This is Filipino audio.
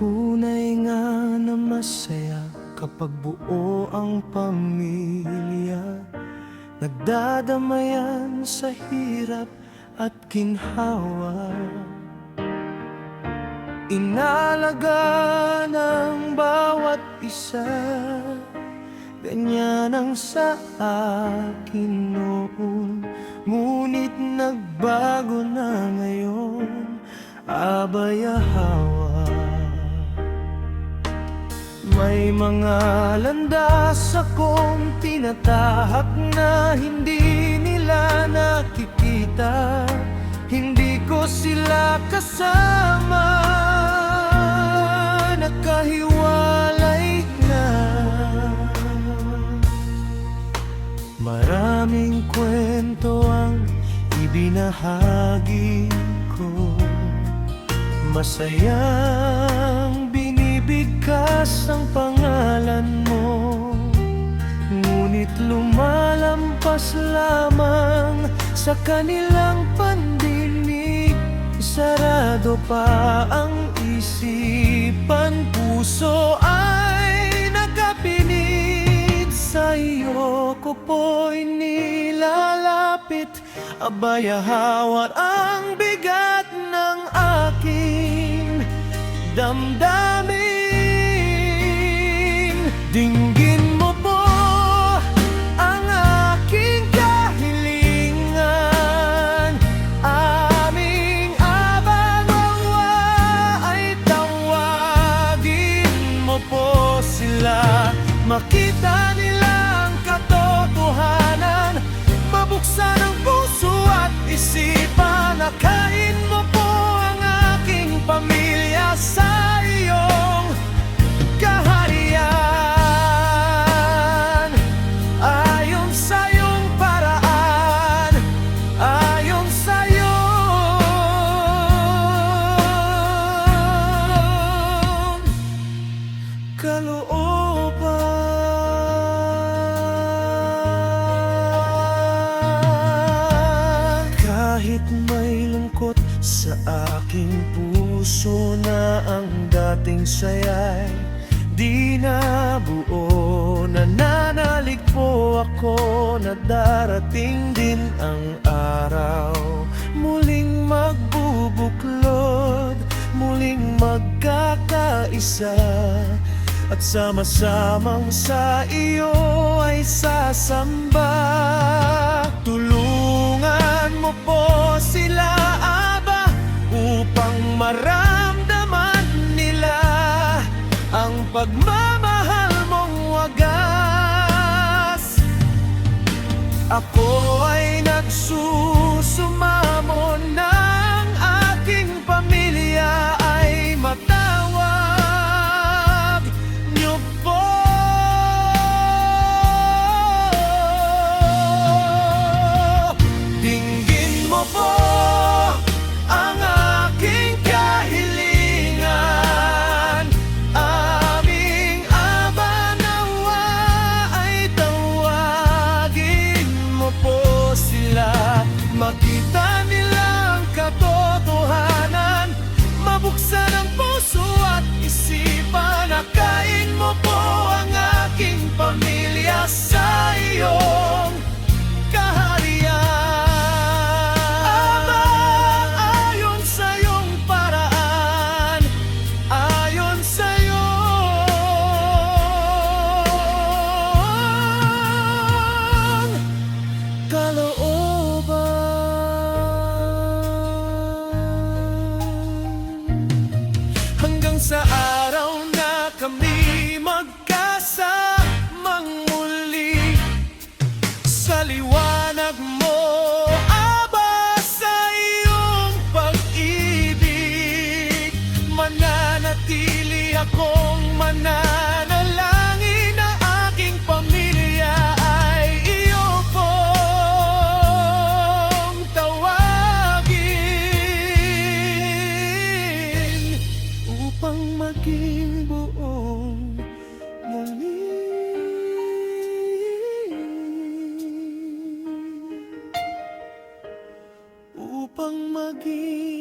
Tunay nga na masaya kapag buo ang pamilya, nagdadamayan sa hirap at ginhawa. Inalaga ng bawat isa, ganyan ang sa akin noon. Ngunit nagbago na ngayon, abayahawa. May mga landas akong tinatahak na hindi nila nakikita. Hindi ko sila kasama, nakahiwalay na. Maraming kwento ang ibinahagi ko, masayang binibigkas ang pangalan mo. Ngunit lumalampas lamang sa kanilang pandinig, sarado pa ang isipan. Puso ay nakapinig, sa iyo ko po'y nilalapit. Abayahawat ang bigat ng aking damdamin. Dinggin mo po ang aking kahilingan. Aming abang-awa ay tawagin mo po sila. Makita nilang katotohanan, mabuksan ang puso at isipan. Nakain mo po ang aking pamilya sa iyong kaharian. Ayon sa iyong paraan, ayon sa iyong kalooban. Kahit may lungkot sa aking puso na ang dating saya'y di na buo, nananalig po ako na darating din ang araw. Muling magbubuklod, muling magkakaisa, at sama-samang sa iyo ay sasamba. Tulungan mo po sila, Aba, upang maramdaman nila ang pagmamahal mong wagas. Ako ay nagsusumamo ng aking pamilya ay matawag niyo po. Dinggin mo po ang aking kahilingan. Aming abanawa ay tawagin mo po sila. Makita nilang katotohanan, mabuksan ang puso at isipan. Nakain mo po ang aking pamilya sa iyong kaharian. Ayon sa iyong paraan, ayon sa iyong kalooban. Hanggang sa araw na kami magkasamang muli, sa liwanag mo, Aba, sa iyong pag-ibig, mananatili akong mananalangin na aking pamilya ay iyo pong tawagin upang maging buong muli. Upang maging